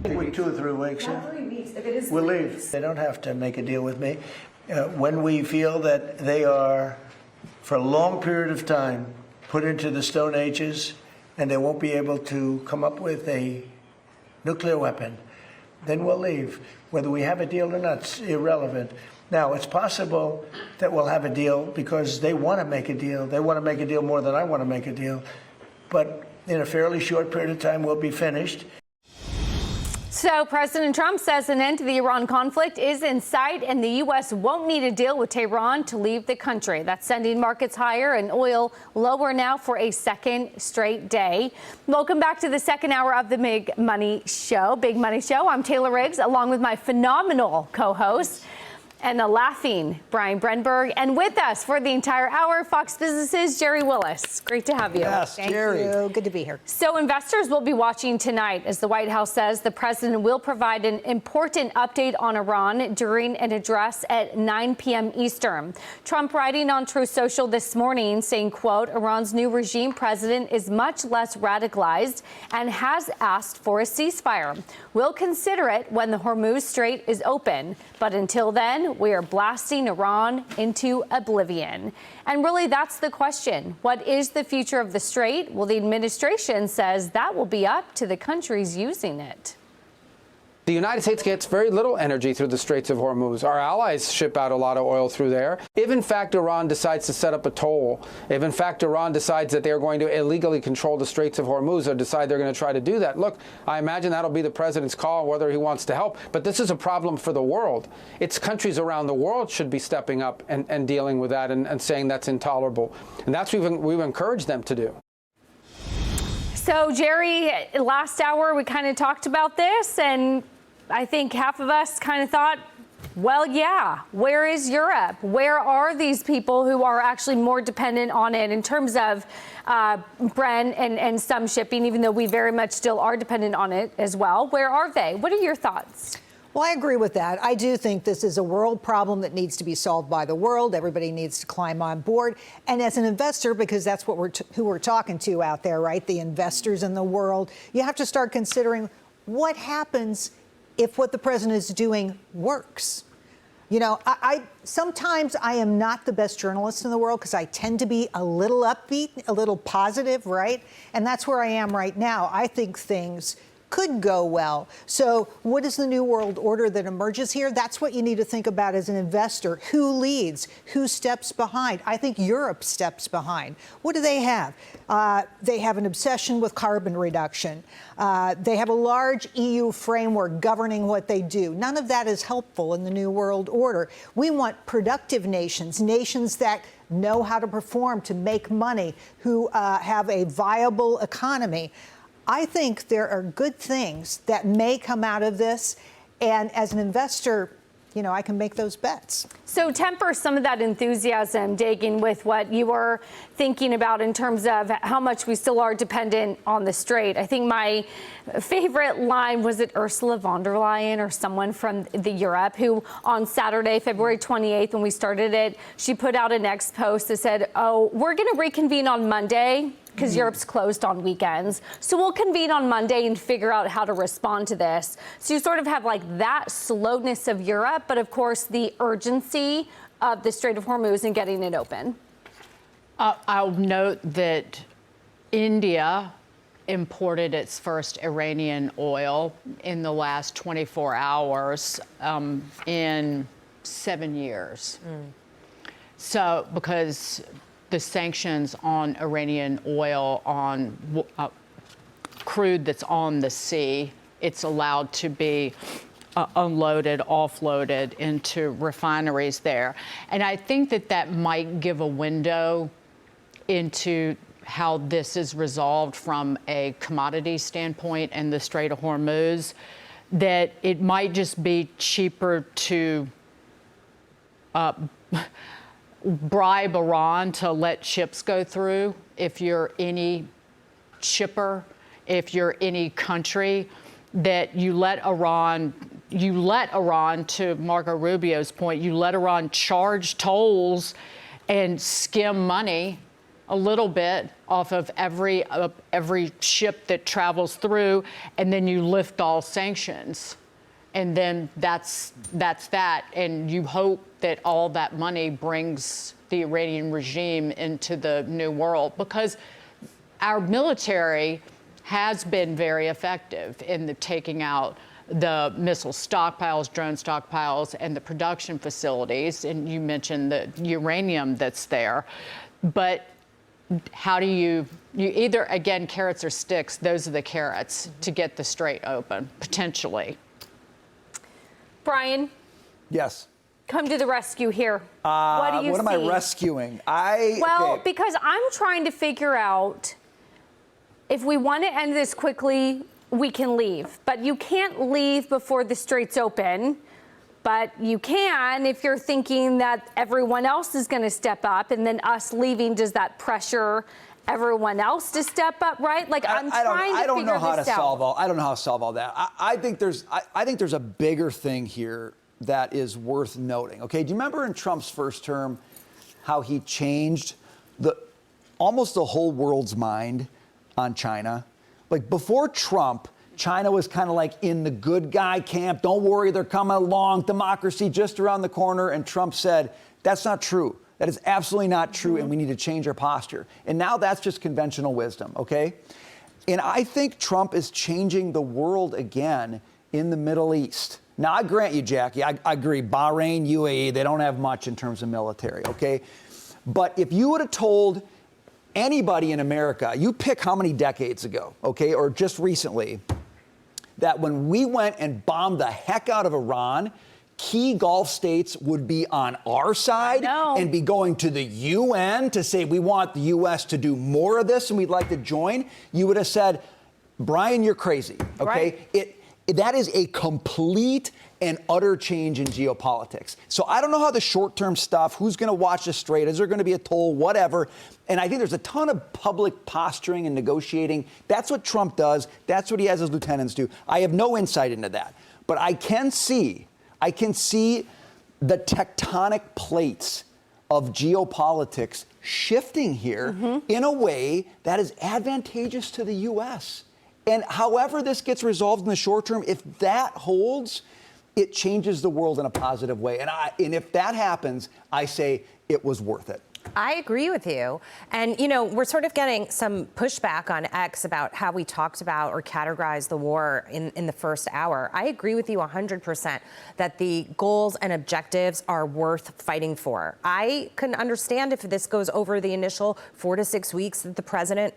I think we're 2 or 3 weeks. Not 3 weeks. If it is, we'll leave. They don't have to make a deal with me. When we feel that they are, for a long period of time, put into the Stone Ages, and they won't be able to come up with a nuclear weapon, then we'll leave. Whether we have a deal or not, it's irrelevant. Now, it's possible that we'll have a deal because they want to make a deal. They want to make a deal more than I want to make a deal. But in a fairly short period of time, we'll be finished. So President Trump says an end to the Iran conflict is in sight and the U.S. won't need a deal with Tehran to leave the country. That's sending markets higher and oil lower now for a second straight day. Welcome back to the second hour of the Big Money Show. I'm Taylor Riggs, along with my phenomenal co-host and a laughing Brian Brenberg. And with us for the entire hour, Fox Business's Jerry Willis. Great to have you. Yes, Jerry. Thank you. Good to be here. So investors will be watching tonight as the White House says the president will provide an important update on Iran during an address at 9 p.m. Eastern. Trump writing on Truth Social this morning saying, quote, Iran's new regime president is much less radicalized and has asked for a ceasefire. We'll consider it when the Hormuz Strait is open. But until then, we are blasting Iran into oblivion. And really, that's the question. What is the future of the strait? Well, the administration says that will be up to the countries using it. The United States gets very little energy through the Straits of Hormuz. Our allies ship out a lot of oil through there. If, in fact, Iran decides to set up a toll, if, in fact, Iran decides that they're going to illegally control the Straits of Hormuz or decide they're going to try to do that, look, I imagine that'll be the president's call whether he wants to help. But this is a problem for the world. It's countries around the world should be stepping up and dealing with that and saying that's intolerable. And that's what we've encouraged them to do. So, Jerry, last hour we kind of talked about this, and I think half of us kind of thought, well, yeah, where is Europe? Where are these people who are actually more dependent on it in terms of Brent and some shipping, even though we very much still are dependent on it as well? Where are they? What are your thoughts? Well, I agree with that. I do think this is a world problem that needs to be solved by the world. Everybody needs to climb on board. And as an investor, because that's what who we're talking to out there, right? The investors in the world, you have to start considering what happens if what the president is doing works. You know, sometimes I am not the best journalist in the world because I tend to be a little upbeat, a little positive, right? And that's where I am right now. I think things could go well. So what is the new world order that emerges here? That's what you need to think about as an investor. Who leads? Who steps behind? I think Europe steps behind. What do they have? They have an obsession with carbon reduction. They have a large EU framework governing what they do. None of that is helpful in the new world order. We want productive nations, nations that know how to perform, to make money, who have a viable economy. I think there are good things that may come out of this. And as an investor, you know, I can make those bets. So temper some of that enthusiasm, Dagan, with what you were thinking about in terms of how much we still are dependent on the strait. I think my favorite line was it Ursula von der Leyen or someone from the Europe who on Saturday, February 28th, when we started it, she put out an X post that said, oh, we're going to reconvene on Monday because Europe's closed on weekends. So we'll convene on Monday and figure out how to respond to this. So you sort of have like that slowness of Europe, but of course the urgency of the Strait of Hormuz and getting it open. I'll note that India imported its first Iranian oil in the last 24 hours in 7 years. So because the sanctions on Iranian oil, on crude that's on the sea, it's allowed to be unloaded, offloaded into refineries there. And I think that that might give a window into how this is resolved from a commodity standpoint in the Strait of Hormuz, that it might just be cheaper to bribe Iran to let ships go through. If you're any shipper, if you're any country, that you let Iran, to Marco Rubio's point, you let Iran charge tolls and skim money a little bit off of every ship that travels through, and then you lift all sanctions. And then that's that. And you hope that all that money brings the Iranian regime into the new world, because our military has been very effective in the taking out the missile stockpiles, drone stockpiles, and the production facilities. And you mentioned the uranium that's there. But how do you either, again, carrots or sticks, those are the carrots to get the strait open, potentially. Brian? Yes. Come to the rescue here. What do you see? What am I rescuing? Well, because I'm trying to figure out if we want to end this quickly, we can leave. But you can't leave before the strait's open. But you can if you're thinking that everyone else is going to step up, and then us leaving, does that pressure everyone else to step up, right? Like, I'm trying to figure this out. I don't know how to solve all that. I think there's a bigger thing here that is worth noting. Okay, do you remember in Trump's first term how he changed almost the whole world's mind on China? Like, before Trump, China was kind of like in the good guy camp. Don't worry, they're coming along. Democracy just around the corner. And Trump said, that's not true. That is absolutely not true, and we need to change our posture. And now that's just conventional wisdom, okay? And I think Trump is changing the world again in the Middle East. Now, I grant you, Jackie, I agree. Bahrain, UAE, they don't have much in terms of military, okay? But if you would have told anybody in America, you pick how many decades ago, okay, or just recently, that when we went and bombed the heck out of Iran, key Gulf states would be on our side and be going to the UN to say we want the U.S. to do more of this and we'd like to join, you would have said, Brian, you're crazy, okay? Right. That is a complete and utter change in geopolitics. So I don't know how the short-term stuff, who's going to watch the strait, is there going to be a toll, whatever. And I think there's a ton of public posturing and negotiating. That's what Trump does. That's what he has his lieutenants do. I have no insight into that. But I can see the tectonic plates of geopolitics shifting here in a way that is advantageous to the U.S. And however this gets resolved in the short term, if that holds, it changes the world in a positive way. And if that happens, I say it was worth it. I agree with you. And, you know, we're sort of getting some pushback on X about how we talked about or categorized the war in the first hour. I agree with you 100% that the goals and objectives are worth fighting for. I can understand if this goes over the initial 4 to 6 weeks that the president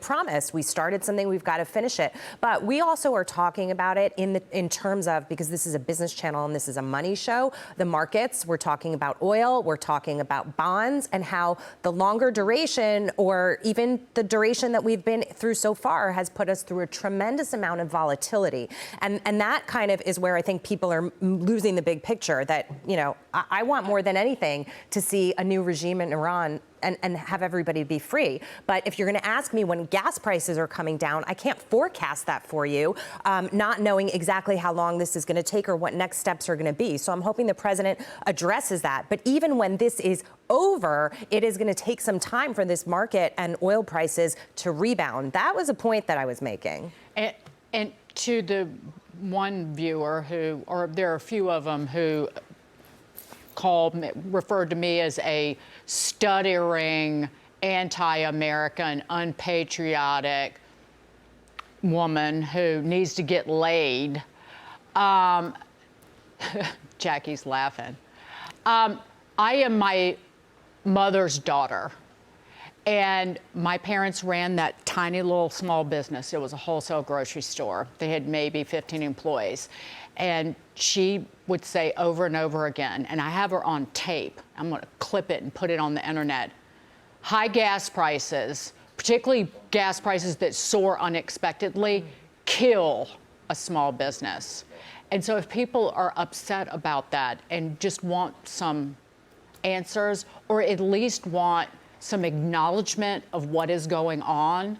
promised. We started something, we've got to finish it. But we also are talking about it in terms of, because this is a business channel and this is a money show, the markets. We're talking about oil, we're talking about bonds, and how the longer duration, or even the duration that we've been through so far, has put us through a tremendous amount of volatility. And that kind of is where I think people are losing the big picture, that, I want more than anything to see a new regime in Iran and have everybody be free. But if you're going to ask me when gas prices are coming down, I can't forecast that for you, not knowing exactly how long this is going to take or what next steps are going to be. So I'm hoping the president addresses that. But even when this is over, it is going to take some time for this market and oil prices to rebound. That was a point that I was making. And to the one viewer who, or there are a few of them who referred to me as a stuttering, anti-American, unpatriotic woman who needs to get laid. Jackie's laughing. I am my mother's daughter, and my parents ran that tiny little small business. It was a wholesale grocery store. They had maybe 15 employees. And she would say over and over again, and I have her on tape, I'm going to clip it and put it on the internet, high gas prices, particularly gas prices that soar unexpectedly, kill a small business. And so if people are upset about that and just want some answers, or at least want some acknowledgement of what is going on,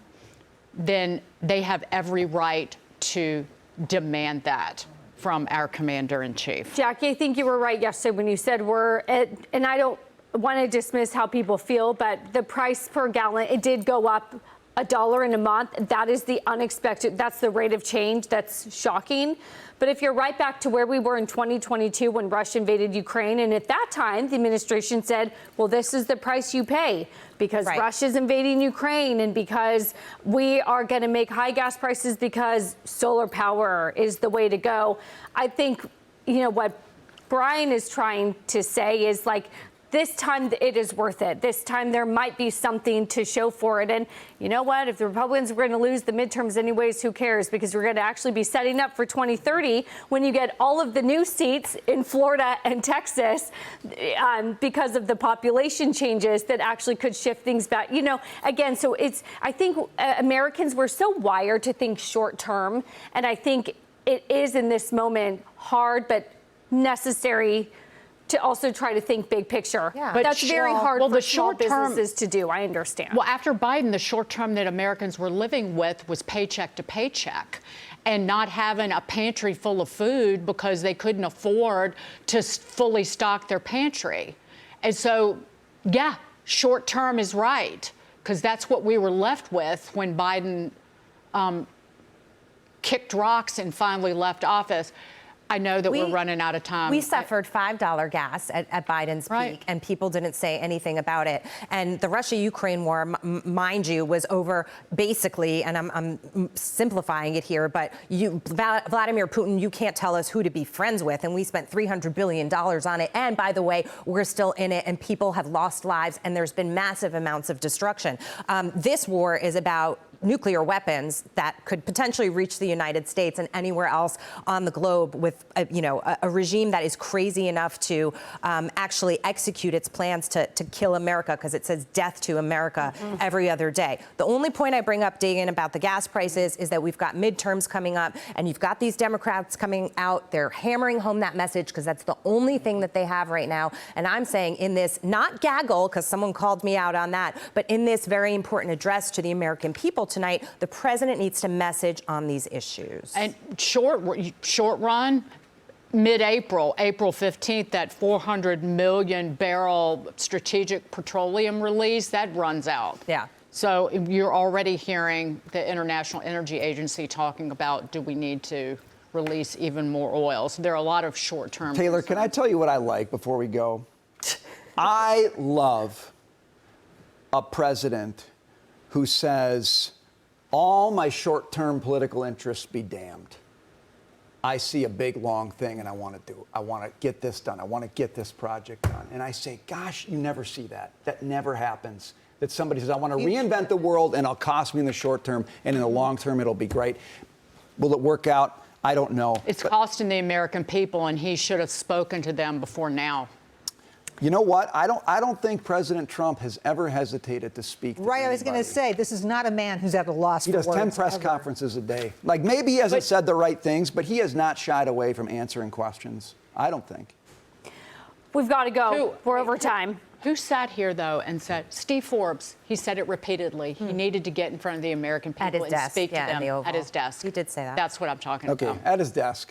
then they have every right to demand that from our commander-in-chief. Jackie, I think you were right yesterday when you said and I don't want to dismiss how people feel, but the price per gallon, it did go up $1 in a month. That is the unexpected. That's the rate of change. That's shocking. But if you're right back to where we were in 2022 when Russia invaded Ukraine, and at that time, the administration said, well, this is the price you pay because Russia's invading Ukraine and because we are going to make high gas prices because solar power is the way to go. I think, what Brian is trying to say is like, this time it is worth it. This time there might be something to show for it. And you know what? If the Republicans are going to lose the midterms anyways, who cares? Because we're going to actually be setting up for 2030 when you get all of the new seats in Florida and Texas because of the population changes that actually could shift things back. Again, so I think Americans were so wired to think short term. And I think it is in this moment hard but necessary to also try to think big picture. Yeah. But that's very hard for small businesses to do, I understand. Well, after Biden, the short term that Americans were living with was paycheck to paycheck and not having a pantry full of food because they couldn't afford to fully stock their pantry. And so, yeah, short term is right, because that's what we were left with when Biden kicked rocks and finally left office. I know that we're running out of time. We suffered $5 gas at Biden's peak, and people didn't say anything about it. And the Russia-Ukraine war, mind you, was over basically, and I'm simplifying it here, but Vladimir Putin, you can't tell us who to be friends with, and we spent $300 billion on it. And by the way, we're still in it, and people have lost lives, and there's been massive amounts of destruction. This war is about nuclear weapons that could potentially reach the United States and anywhere else on the globe with a regime that is crazy enough to actually execute its plans to kill America, because it says death to America every other day. The only point I bring up, Dagan, about the gas prices is that we've got midterms coming up, and you've got these Democrats coming out. They're hammering home that message because that's the only thing that they have right now. And I'm saying in this, not gaggle, because someone called me out on that, but in this very important address to the American people tonight, the president needs to message on these issues. And short run, mid-April, April 15th, that 400 million barrel strategic petroleum release, that runs out. Yeah. So you're already hearing the International Energy Agency talking about, do we need to release even more oil? So there are a lot of short-term Taylor, concerns. can I tell you what I like before we go? I love a president who says, all my short-term political interests be damned. I see a big, long thing, and I want to do it. I want to get this done. I want to get this project done. And I say, gosh, you never see that. That never happens. That somebody says, I want to reinvent the world, and it'll cost me in the short term, and in the long term, it'll be great. Will it work out? I don't know. It's costing the American people, and he should have spoken to them before now. You know what? I don't think President Trump has ever hesitated to speak to Right, I was going to anybody. say, this is not a man who's at a loss He for does words 10 press ever. conferences a day. Like, maybe he hasn't said the right things, but he has not shied away from answering questions. I don't think. We've got to go. We're over time. Who sat here, though, and said, Steve Forbes, he said it repeatedly, he needed to get in front of the American people At his and desk, speak to in them the Oval. at his desk. He did say that. That's what I'm talking Okay, about. at his desk.